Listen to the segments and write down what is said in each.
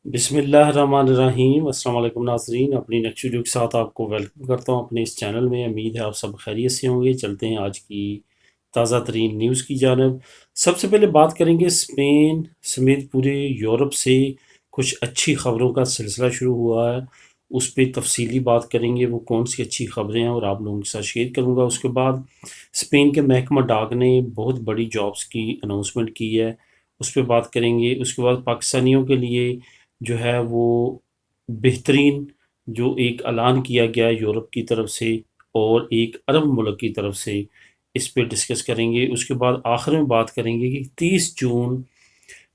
بسم اللہ الرحمن الرحیم۔ السلام علیکم ناظرین، اپنی نیکسٹ ویڈیو کے ساتھ آپ کو ویلکم کرتا ہوں اپنے اس چینل میں۔ امید ہے آپ سب خیریت سے ہوں گے۔ چلتے ہیں آج کی تازہ ترین نیوز کی جانب۔ سب سے پہلے بات کریں گے اسپین سمیت پورے یورپ سے کچھ اچھی خبروں کا سلسلہ شروع ہوا ہے، اس پہ تفصیلی بات کریں گے وہ کون سی اچھی خبریں ہیں اور آپ لوگوں کے ساتھ شیئر کروں گا۔ اس کے بعد اسپین کے محکمہ ڈاک نے بہت بڑی جابس کی اناؤنسمنٹ کی ہے، اس پہ بات کریں گے۔ اس کے بعد پاکستانیوں کے لیے جو ہے وہ بہترین جو ایک اعلان کیا گیا یورپ کی طرف سے اور ایک عرب ملک کی طرف سے، اس پہ ڈسکس کریں گے۔ اس کے بعد آخر میں بات کریں گے کہ 30 جون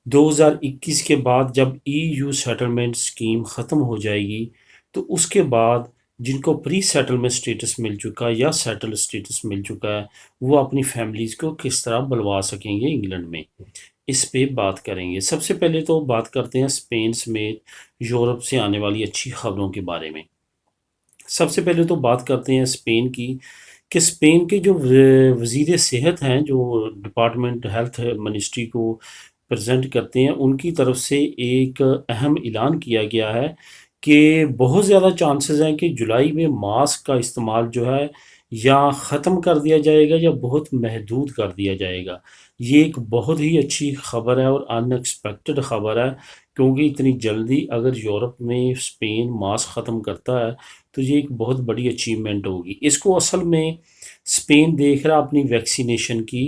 2021 کے بعد جب ای یو سیٹلمنٹ سکیم ختم ہو جائے گی تو اس کے بعد جن کو پری سیٹلمنٹ سٹیٹس مل چکا ہے یا سیٹل سٹیٹس مل چکا ہے وہ اپنی فیملیز کو کس طرح بلوا سکیں گے انگلینڈ میں، اس پہ بات کریں گے۔ سب سے پہلے تو بات کرتے ہیں اسپین سمیت یورپ سے آنے والی اچھی خبروں کے بارے میں۔ سب سے پہلے تو بات کرتے ہیں اسپین کی، کہ اسپین کے جو وزیر صحت ہیں جو ڈپارٹمنٹ ہیلتھ منسٹری کو پریزنٹ کرتے ہیں، ان کی طرف سے ایک اہم اعلان کیا گیا ہے کہ بہت زیادہ چانسز ہیں کہ جولائی میں ماسک کا استعمال جو ہے یا ختم کر دیا جائے گا یا بہت محدود کر دیا جائے گا۔ یہ ایک بہت ہی اچھی خبر ہے اور ان ایکسپیکٹڈ خبر ہے، کیونکہ اتنی جلدی اگر یورپ میں اسپین ماسک ختم کرتا ہے تو یہ ایک بہت بڑی اچیومنٹ ہوگی۔ اس کو اصل میں اسپین دیکھ رہا اپنی ویکسینیشن کی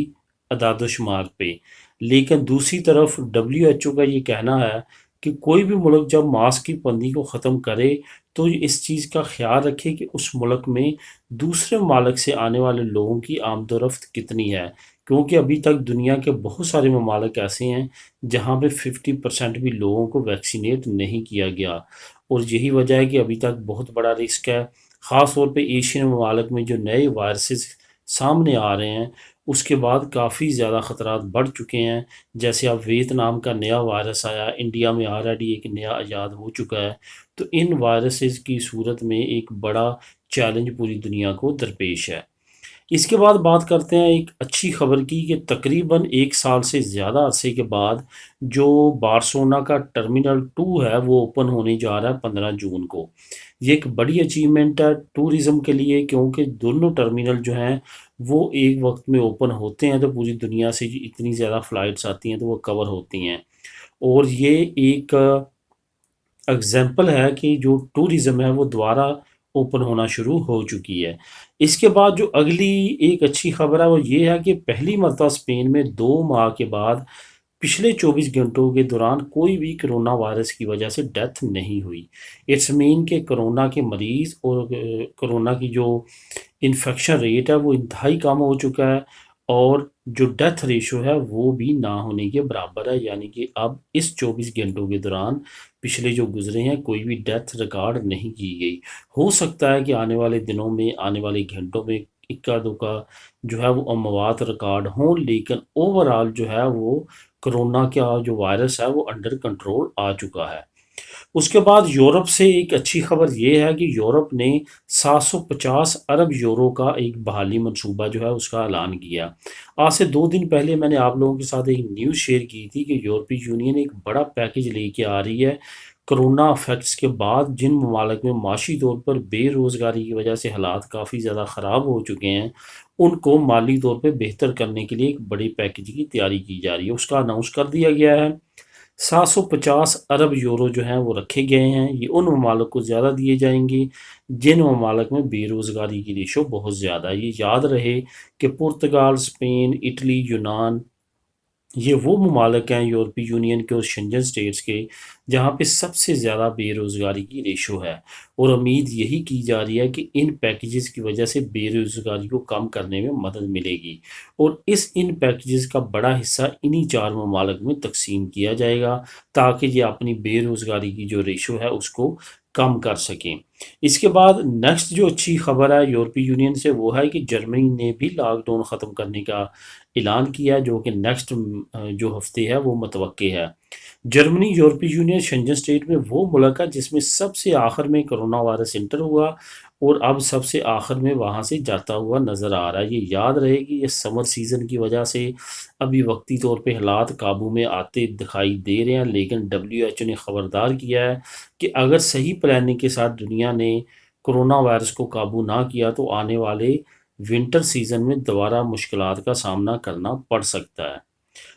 اعداد و شمار پہ، لیکن دوسری طرف WHO کا یہ کہنا ہے کہ کوئی بھی ملک جب ماسک کی پابندی کو ختم کرے تو اس چیز کا خیال رکھے کہ اس ملک میں دوسرے ممالک سے آنے والے لوگوں کی آمد و رفت کتنی ہے، کیونکہ ابھی تک دنیا کے بہت سارے ممالک ایسے ہیں جہاں پہ 50% بھی لوگوں کو ویکسینیٹ نہیں کیا گیا، اور یہی وجہ ہے کہ ابھی تک بہت بڑا رسک ہے، خاص طور پہ ایشین ممالک میں جو نئے وائرسز سامنے آ رہے ہیں اس کے بعد کافی زیادہ خطرات بڑھ چکے ہیں۔ جیسے اب ویتنام کا نیا وائرس آیا، انڈیا میں آلریڈی ایک نیا ایجاد ہو چکا ہے، تو ان وائرسز کی صورت میں ایک بڑا چیلنج پوری دنیا کو درپیش ہے۔ اس کے بعد بات کرتے ہیں ایک اچھی خبر کی، کہ تقریباً 1 سال سے زیادہ عرصے کے بعد جو بارسلونا کا ٹرمینل 2 ہے وہ اوپن ہونے جا رہا ہے 15 جون کو۔ یہ ایک بڑی اچیومنٹ ہے ٹورزم کے لیے، کیونکہ دونوں ٹرمینل جو ہیں وہ ایک وقت میں اوپن ہوتے ہیں تو پوری دنیا سے اتنی زیادہ فلائٹس آتی ہیں تو وہ کور ہوتی ہیں، اور یہ ایک اگزامپل ہے کہ جو ٹورزم ہے وہ دوبارہ اوپن ہونا شروع ہو چکی ہے۔ اس کے بعد جو اگلی ایک اچھی خبر ہے وہ یہ ہے کہ پہلی مرتبہ اسپین میں 2 ماہ کے بعد پچھلے 24 گھنٹوں کے دوران کوئی بھی کرونا وائرس کی وجہ سے ڈیتھ نہیں ہوئی۔ اٹس مین کہ کرونا کے مریض اور کرونا کی جو انفیکشن ریٹ ہے وہ انتہائی کم ہو چکا ہے، اور جو ڈیتھ ریشو ہے وہ بھی نہ ہونے کے برابر ہے، یعنی کہ اب اس 24 گھنٹوں کے دوران پچھلے جو گزرے ہیں کوئی بھی ڈیتھ ریکارڈ نہیں کی گئی۔ ہو سکتا ہے کہ آنے والے دنوں میں آنے والے گھنٹوں میں اکا دکا جو ہے وہ اموات ریکارڈ ہوں، لیکن اوورآل جو ہے وہ کرونا کا جو وائرس ہے وہ انڈر کنٹرول آ چکا ہے۔ اس کے بعد یورپ سے ایک اچھی خبر یہ ہے کہ یورپ نے 750 ارب یورو کا ایک بحالی منصوبہ جو ہے اس کا اعلان کیا۔ آج سے 2 دن پہلے میں نے آپ لوگوں کے ساتھ ایک نیوز شیئر کی تھی کہ یورپی یونین ایک بڑا پیکج لے کے آ رہی ہے کرونا افیکٹس کے بعد۔ جن ممالک میں معاشی طور پر بے روزگاری کی وجہ سے حالات کافی زیادہ خراب ہو چکے ہیں ان کو مالی طور پہ بہتر کرنے کے لیے ایک بڑی پیکج کی تیاری کی جا رہی ہے، اس کا اناؤنس کر دیا گیا ہے۔ 750 ارب یورو جو ہیں وہ رکھے گئے ہیں، یہ ان ممالک کو زیادہ دیے جائیں گے جن ممالک میں بے روزگاری کی ریشو بہت زیادہ ہے۔ یہ یاد رہے کہ پرتگال، اسپین، اٹلی، یونان، یہ وہ ممالک ہیں یورپی یونین کے اور شنجن سٹیٹس کے جہاں پہ سب سے زیادہ بے روزگاری کی ریشو ہے، اور امید یہی کی جا رہی ہے کہ ان پیکیجز کی وجہ سے بے روزگاری کو کم کرنے میں مدد ملے گی، اور ان پیکیجز کا بڑا حصہ انہی 4 ممالک میں تقسیم کیا جائے گا تاکہ یہ اپنی بے روزگاری کی جو ریشو ہے اس کو کم کر سکیں۔ اس کے بعد نیکسٹ جو اچھی خبر ہے یورپی یونین سے وہ ہے کہ جرمنی نے بھی لاک ڈاؤن ختم کرنے کا اعلان کیا ہے، جو کہ نیکسٹ جو ہفتے ہے وہ متوقع ہے۔ جرمنی یورپی یونین شنجن اسٹیٹ میں وہ ملک ہے جس میں سب سے آخر میں کرونا وائرس انٹر ہوا اور اب سب سے آخر میں وہاں سے جاتا ہوا نظر آ رہا ہے۔ یہ یاد رہے گی، یہ سمر سیزن کی وجہ سے ابھی وقتی طور پہ حالات قابو میں آتے دکھائی دے رہے ہیں، لیکن WHO نے خبردار کیا ہے کہ اگر صحیح پلاننگ کے ساتھ دنیا نے کرونا وائرس کو قابو نہ کیا تو آنے والے ونٹر سیزن میں دوبارہ مشکلات کا سامنا کرنا پڑ سکتا ہے۔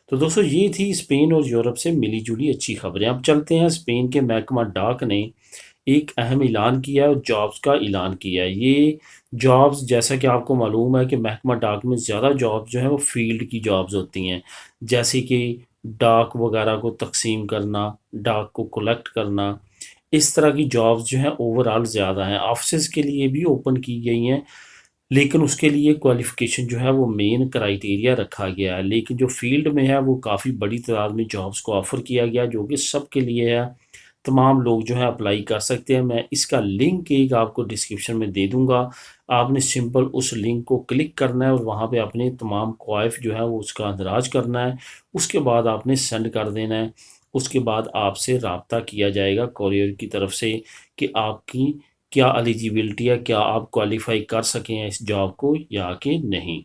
تو دوستو یہ تھی اسپین اور یورپ سے ملی جلی اچھی خبریں۔ اب چلتے ہیں، اسپین کے محکمہ ڈاک نے ایک اہم اعلان کیا ہے اور جابز کا اعلان کیا ہے۔ یہ جابز جیسا کہ آپ کو معلوم ہے کہ محکمہ ڈاک میں زیادہ جابز جو ہیں وہ فیلڈ کی جابز ہوتی ہیں، جیسے کہ ڈاک وغیرہ کو تقسیم کرنا، ڈاک کو کلیکٹ کرنا، اس طرح کی جابز جو ہیں اوورال زیادہ ہیں۔ آفسز کے لیے بھی اوپن کی گئی ہیں، لیکن اس کے لیے کوالیفیکیشن جو ہے وہ مین کرائیٹیریا رکھا گیا ہے، لیکن جو فیلڈ میں ہے وہ کافی بڑی تعداد میں جابز کو آفر کیا گیا جو کہ سب کے لیے ہے، تمام لوگ جو ہے اپلائی کر سکتے ہیں۔ میں اس کا لنک ایک آپ کو ڈسکرپشن میں دے دوں گا، آپ نے سمپل اس لنک کو کلک کرنا ہے اور وہاں پہ اپنے تمام کوائف جو ہے وہ اس کا اندراج کرنا ہے، اس کے بعد آپ نے سینڈ کر دینا ہے، اس کے بعد آپ سے رابطہ کیا جائے گا کوریئر کی طرف سے کہ آپ کی کیا ایلیجیبلٹی ہے، کیا آپ کوالیفائی کر سکیں اس جاب کو یا کہ نہیں۔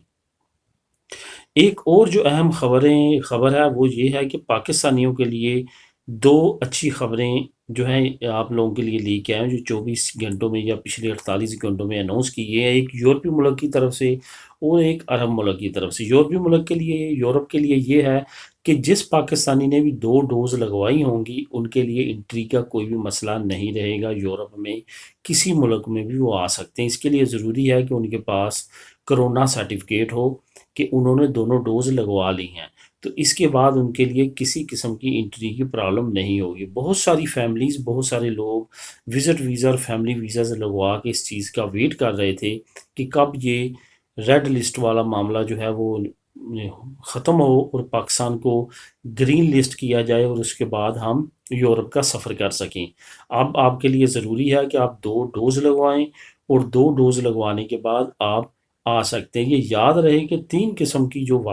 ایک اور جو اہم خبر ہے وہ یہ ہے کہ پاکستانیوں کے لیے دو اچھی خبریں جو ہیں آپ لوگوں کے لیے لے کے آئے ہیں، جو 24 گھنٹوں میں یا پچھلے 48 گھنٹوں میں اناؤنس کی گئی ہے، ایک یورپی ملک کی طرف سے اور ایک عرب ملک کی طرف سے۔ یورپی ملک کے لیے، یورپ کے لیے یہ ہے کہ جس پاکستانی نے بھی 2 ڈوز لگوائی ہوں گی ان کے لیے انٹری کا کوئی بھی مسئلہ نہیں رہے گا، یورپ میں کسی ملک میں بھی وہ آ سکتے ہیں۔ اس کے لیے ضروری ہے کہ ان کے پاس کرونا سرٹیفکیٹ ہو کہ انہوں نے دونوں ڈوز لگوا لی ہیں، تو اس کے بعد ان کے لیے کسی قسم کی انٹری کی پرابلم نہیں ہوگی۔ بہت ساری فیملیز، بہت سارے لوگ وزٹ ویزا اور فیملی ویزا سے لگوا کے اس چیز کا ویٹ کر رہے تھے کہ کب یہ ریڈ لسٹ والا معاملہ جو ہے وہ ختم ہو اور پاکستان کو گرین لسٹ کیا جائے اور اس کے بعد ہم یورپ کا سفر کر سکیں۔ اب آپ کے لیے ضروری ہے کہ آپ 2 ڈوز لگوائیں اور 2 ڈوز لگوانے کے بعد آپ آ سکتے ہیں۔ یہ یاد رہے کہ 3 قسم کی جو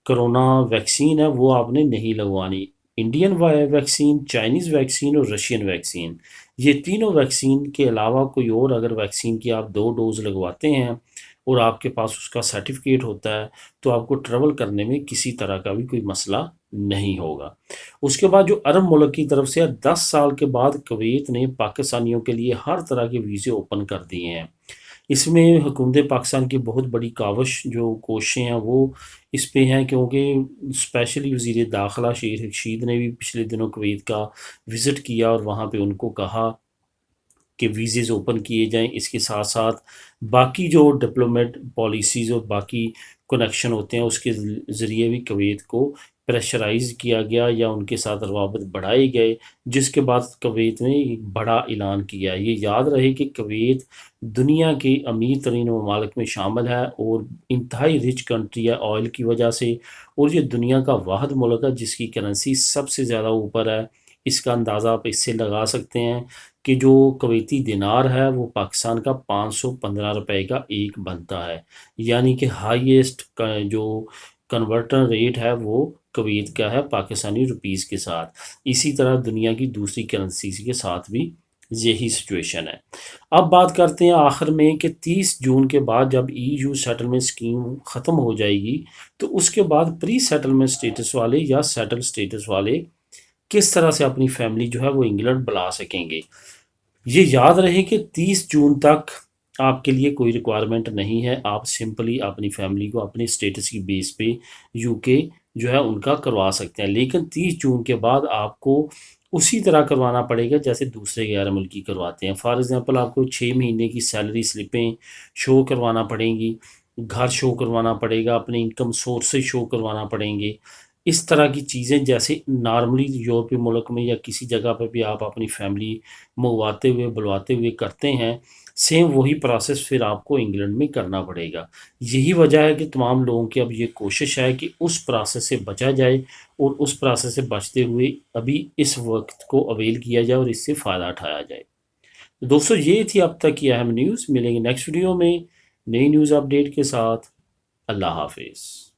کرونا ویکسین ہے وہ آپ نے نہیں لگوانی، انڈین ویکسین، چائنیز ویکسین اور رشین ویکسین۔ یہ تینوں ویکسین کے علاوہ کوئی اور اگر ویکسین کی آپ 2 ڈوز لگواتے ہیں اور آپ کے پاس اس کا سرٹیفکیٹ ہوتا ہے تو آپ کو ٹریول کرنے میں کسی طرح کا بھی کوئی مسئلہ نہیں ہوگا۔ اس کے بعد جو عرب ملک کی طرف سے 10 سال کے بعد کویت نے پاکستانیوں کے لیے ہر طرح کے ویزے اوپن کر دیے ہیں۔ اس میں حکومت پاکستان کی بہت بڑی کوششیں ہیں وہ اس پہ ہیں، کیونکہ اسپیشلی وزیر داخلہ شیر رشید نے بھی پچھلے دنوں کویت کا وزٹ کیا اور وہاں پہ ان کو کہا کہ ویزیز اوپن کیے جائیں۔ اس کے ساتھ ساتھ باقی جو ڈپلومیٹ پالیسیز اور باقی کنیکشن ہوتے ہیں اس کے ذریعے بھی کویت کو پریشرائز کیا گیا یا ان کے ساتھ روابط بڑھائے گئے، جس کے بعد کویت نے ایک بڑا اعلان کیا۔ یہ یاد رہے کہ کویت دنیا کے امیر ترین ممالک میں شامل ہے اور انتہائی رچ کنٹری ہے آئل کی وجہ سے، اور یہ دنیا کا واحد ملک ہے جس کی کرنسی سب سے زیادہ اوپر ہے۔ اس کا اندازہ آپ اس سے لگا سکتے ہیں کہ جو کویتی دینار ہے وہ پاکستان کا 515 روپے کا ایک بنتا ہے، یعنی کہ ہائیسٹ جو کنورٹر ریٹ ہے وہ کویت کا ہے پاکستانی روپیز کے ساتھ۔ اسی طرح دنیا کی دوسری کرنسیز کے ساتھ بھی یہی سچویشن ہے۔ اب بات کرتے ہیں آخر میں کہ 30 جون کے بعد جب EU سیٹلمنٹ اسکیم ختم ہو جائے گی تو اس کے بعد پری سیٹلمنٹ سٹیٹس والے یا سیٹل سٹیٹس والے کس طرح سے اپنی فیملی جو ہے وہ انگلینڈ بلا سکیں گے۔ یہ یاد رہے کہ 30 جون تک آپ کے لیے کوئی ریکوائرمنٹ نہیں ہے، آپ سمپلی اپنی فیملی کو اپنے سٹیٹس کی بیس پہ UK جو ہے ان کا کروا سکتے ہیں، لیکن 30 جون کے بعد آپ کو اسی طرح کروانا پڑے گا جیسے دوسرے غیر ملکی کرواتے ہیں۔ فار ایگزامپل آپ کو 6 مہینے کی سیلری سلپیں شو کروانا پڑیں گی، گھر شو کروانا پڑے گا، اپنے انکم سورسز شو کروانا پڑیں گے، اس طرح کی چیزیں جیسے نارملی یورپی ملک میں یا کسی جگہ پہ بھی آپ اپنی فیملی منگواتے ہوئے بلواتے ہوئے کرتے ہیں، سیم وہی پروسیس پھر آپ کو انگلینڈ میں کرنا پڑے گا۔ یہی وجہ ہے کہ تمام لوگوں کی اب یہ کوشش ہے کہ اس پروسیس سے بچا جائے اور اس پروسیس سے بچتے ہوئے ابھی اس وقت کو اویل کیا جائے اور اس سے فائدہ اٹھایا جائے۔ دوستو یہ تھی اب تک کی اہم نیوز. ملیں گے نیکسٹ ویڈیو میں نئی نیوز اپڈیٹ کے ساتھ. اللہ حافظ.